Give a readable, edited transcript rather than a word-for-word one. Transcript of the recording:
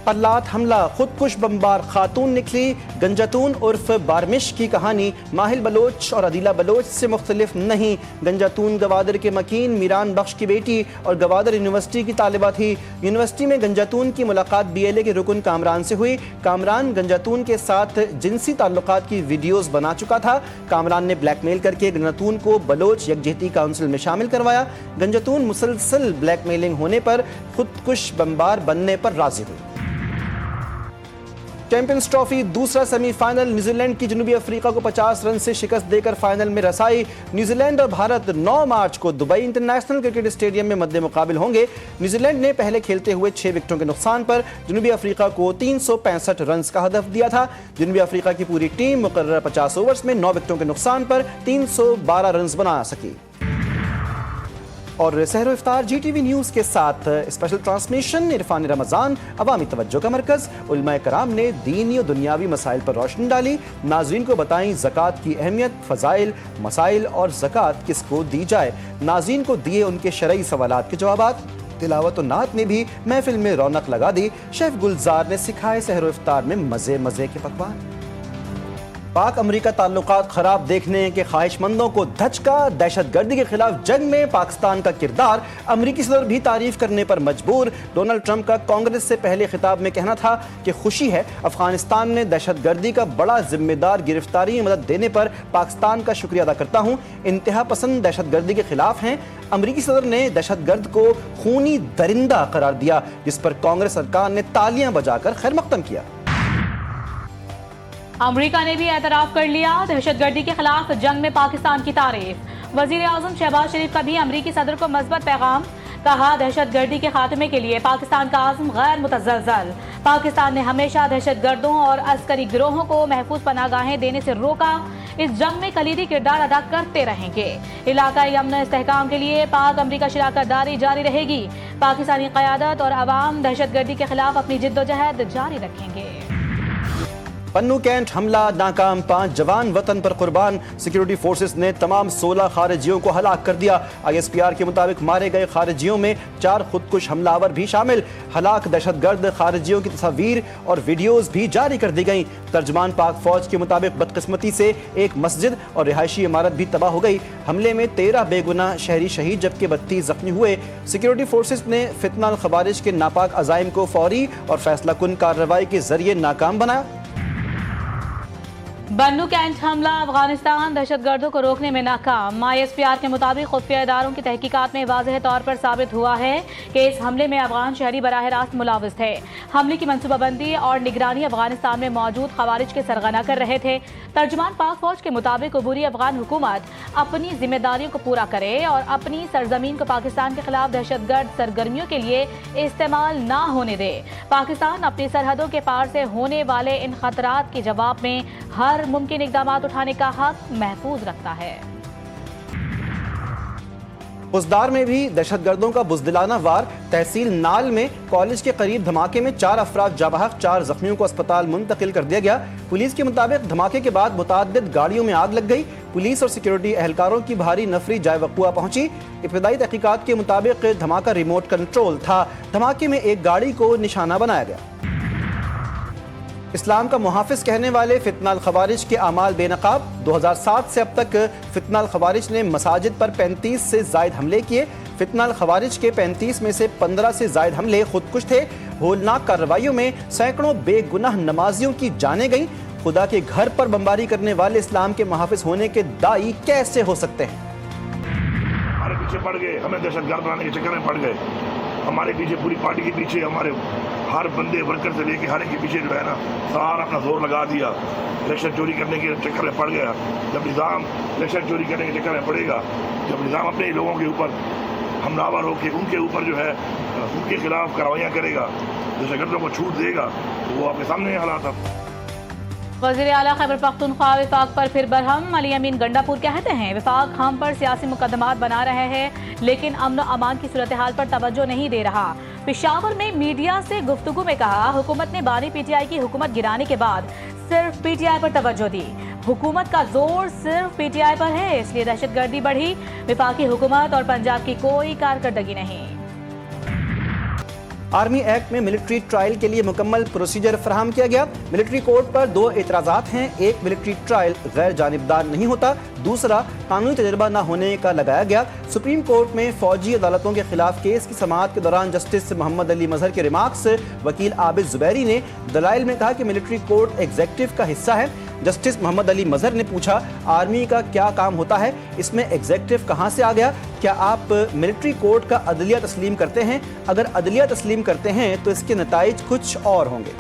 पल्लात हमला, खुदकुश बमबार खातून निकली। गंजातून उर्फ बारमिश की कहानी माहिल बलोच और अदीला बलोच से मुख्तलिफ नहीं। गंजातून गवादर के मकीन मीरान बख्श की बेटी और गवादर यूनिवर्सिटी की तालिबा थी। यूनिवर्सिटी में गंजातून की मुलाकात BLA के रुकन कामरान से हुई। कामरान गंजातून के साथ जिनसी ताल्लुकात की वीडियोस बना चुका था। कामरान ने ब्लैकमेल करके गंजातून को बलोच यकजहती काउंसिल में शामिल करवाया। गंजातून मुसलसल ब्लैकमेलिंग होने पर खुदकुश बमबार बनने पर राजी हुई। चैंपियंस ट्रॉफी दूसरा सेमीफाइनल, न्यूजीलैंड की जनूबी अफ्रीका को 50 रन से शिकस्त देकर फाइनल में रसाई। न्यूजीलैंड और भारत 9 मार्च को दुबई इंटरनेशनल क्रिकेट स्टेडियम में मद्दे मुकाबिल होंगे। न्यूजीलैंड ने पहले खेलते हुए 6 विकेटों के नुकसान पर जनूबी अफ्रीका को 365 रन का हदफ दिया था। जनूबी अफ्रीका की पूरी टीम मुकर्रर 50 ओवर्स में 9 विकेटों के नुकसान पर 312 रन बना सकी। और सहरो इफ्तार GTV न्यूज़ के साथ स्पेशल ट्रांसमिशन इरफान रमज़ान, अवामी तवज्जो का मरकज़। उलमाए कराम ने दीनी और दुनियावी मसाइल पर रोशनी डाली। नाज़रीन को बताई ज़कात की अहमियत, फ़ज़ाइल, मसाइल और ज़कात किसको दी जाए। नाज़रीन को दिए उनके शरई सवालात के जवाबात। तिलावत और नात ने भी महफिल में रौनक लगा दी। शेफ गुलजार ने सिखाए सहरो इफ्तार में मज़े मज़े के पकवान। पाक अमरीका ताल्लुकात खराब देखने के ख्वाहिशमंदों को धचका। दहशतगर्दी के खिलाफ जंग में पाकिस्तान का किरदार, अमरीकी सदर भी तारीफ करने पर मजबूर। डोनाल्ड ट्रंप का कांग्रेस से पहले खिताब में कहना था कि खुशी है अफगानिस्तान ने दहशतगर्दी का बड़ा जिम्मेदार गिरफ्तारी मदद देने पर पाकिस्तान का शुक्रिया अदा करता हूँ। इंतहा पसंद दहशतगर्दी के खिलाफ हैं। अमरीकी सदर ने दहशतगर्द को खूनी दरिंदा करार दिया, जिस पर कांग्रेस सरकार ने तालियां बजाकर खैर मकदम किया। अमरीका ने भी एतराफ कर लिया, दहशतगर्दी के खिलाफ जंग में पाकिस्तान की तारीफ। वजीर आजम शहबाज शरीफ का भी अमरीकी सदर को मज़बूत पैगाम। कहा, दहशतगर्दी के खात्मे के लिए पाकिस्तान का आज़म गैर मुतज़लज़ल। पाकिस्तान ने हमेशा दहशतगर्दों और अस्करी गिरोहों को महफूज पनाहगाहें देने से रोका। इस जंग में कलीदी किरदार अदा करते रहेंगे। इलाकाई अमन इस्तेहकाम के लिए पाक अमरीका शराकतदारी जारी रहेगी। पाकिस्तानी क़यादत और अवाम दहशतगर्दी के खिलाफ अपनी जिद्दोजहद जारी रखेंगे। पन्नू कैंट हमला नाकाम, 5 जवान वतन पर कुर्बान। सिक्योरिटी फोर्सेस ने तमाम 16 खारिजियों को हलाक कर दिया। ISPR के मुताबिक मारे गए खारिजियों में 4 खुदकुश हमलावर भी शामिल। हलाक दहशतगर्द खारिजियों की तस्वीर और वीडियोस भी जारी कर दी गई। तर्जमान पाक फौज के मुताबिक बदकिस्मती से एक मस्जिद और रिहायशी इमारत भी तबाह हो गई। हमले में 13 बेगुनाह शहरी शहीद जबकि 32 जख्मी हुए। सिक्योरिटी फोर्सेस ने फितना अल खवारिज के नापाक अजाइम को फौरी और फैसला कुन कार्रवाई के जरिए नाकाम बनाया। पन्नू कैंट हमला, अफगानिस्तान दहशतगर्दों को रोकने में नाकाम। ISPR के मुताबिक खुफिया इदारों की तहकीकात में वाज़ेह तौर पर साबित हुआ है कि इस हमले में अफगान शहरी बराह रास्त मुलाविस थे। हमले की मनसूबाबंदी और निगरानी अफगानिस्तान में मौजूद खवारिज के सरगना कर रहे थे। तर्जमान पाक फौज के मुताबिक अबूरी अफगान हुकूमत अपनी जिम्मेदारियों को पूरा करे और अपनी सरजमीन को पाकिस्तान के खिलाफ दहशतगर्द सरगर्मियों के लिए इस्तेमाल ना होने दे। पाकिस्तान अपनी सरहदों के पार से होने वाले इन खतरात के जवाब में हर मुमकिन इक़दाम उठाने का हक महफूज रखता है। पुजदार में भी दहशतगर्दों का बुजदिलाना वार। तहसील नाल में कॉलेज के करीब धमाके में 4 अफराद जाबहक, 4 जख्मियों को अस्पताल मुंतकिल कर दिया गया। पुलिस के मुताबिक धमाके के बाद मुताद्दिद गाड़ियों में आग लग गई। पुलिस और सिक्योरिटी एहलकारों की भारी नफरी जाए वक़ुआ पहुंची। इब्तदाई तहकीकात के मुताबिक धमाका रिमोट कंट्रोल था। धमाके में एक गाड़ी को निशाना बनाया गया। इस्लाम का मुहाफिज कहने वाले फितना अल खवारिज के अमाल बेनकाब। 2007 से अब तक फितना अल खवारिज ने मसाजिद पर 35 से जायद हमले किए। फितना अल खवारिज के 35 में से 15 से जायद हमले खुदकुश थे। होलनाक कार्रवाइयों में सैकड़ों बेगुनाह नमाजियों की जानें गईं। खुदा के घर पर बमबारी करने वाले इस्लाम के मुहाफिज होने के दाई कैसे हो सकते हैं? हमारे पीछे पड़ गए, हमें दहशतगर्द बनाने के चक्कर में पड़ गए। हमारे पीछे, पूरी पार्टी के पीछे, हमारे हर बंदे वर्कर से लेके हर एक के पीछे जो है ना सारा अपना जोर लगा दिया। इलेक्शन चोरी करने के चक्कर में पड़ गया। जब निज़ाम इलेक्शन चोरी करने के चक्कर में पड़ेगा, जब निज़ाम अपने ही लोगों के ऊपर हमलावर होकर उनके ऊपर जो है उनके खिलाफ कार्रवाइयाँ करेगा, दहशतगर्दों को छूट देगा, तो वो आपके सामने हालात है। वज़ीर आला खैबर पख्तूनख्वा विफाक पर फिर बरहम। अली अमीन गंडापुर कहते हैं, विफाक हम पर सियासी मुकदमात बना रहे हैं लेकिन अमन अमान की सूरत हाल पर तवज्जो नहीं दे रहा। पेशावर में मीडिया से गुफ्तगू में कहा, हुकूमत ने बानी PTI की हुकूमत गिराने के बाद सिर्फ PTI पर तवज्जो दी। हुकूमत का जोर सिर्फ PTI पर है, इसलिए दहशतगर्दी बढ़ी। विफाकी हुकूमत और पंजाब की कोई कारकर्दगी नहीं। आर्मी एक्ट में मिलिट्री ट्रायल के लिए मुकम्मल प्रोसीजर फराहम किया गया। मिलिट्री कोड पर 2 एतराज़ात हैं। एक, मिलिट्री ट्रायल गैर जानिबदार नहीं होता। दूसरा, कानूनी तजर्बा न होने का लगाया गया। सुप्रीम कोर्ट में फौजी अदालतों के खिलाफ केस की समाअत के दौरान जस्टिस मोहम्मद अली मजहर के रिमार्क्स वकील आबिद जुबैरी ने दलाइल में कहा कि मिलिट्री कोड एग्जीक्यूटिव का हिस्सा है। जस्टिस मोहम्मद अली मजहर ने पूछा, आर्मी का क्या काम होता है, इसमें एग्जीक्यूटिव कहां से आ गया? क्या आप मिलिट्री कोड का अदलिया तस्लीम करते हैं? अगर अदलिया तस्लीम करते हैं तो इसके नताइज कुछ और होंगे।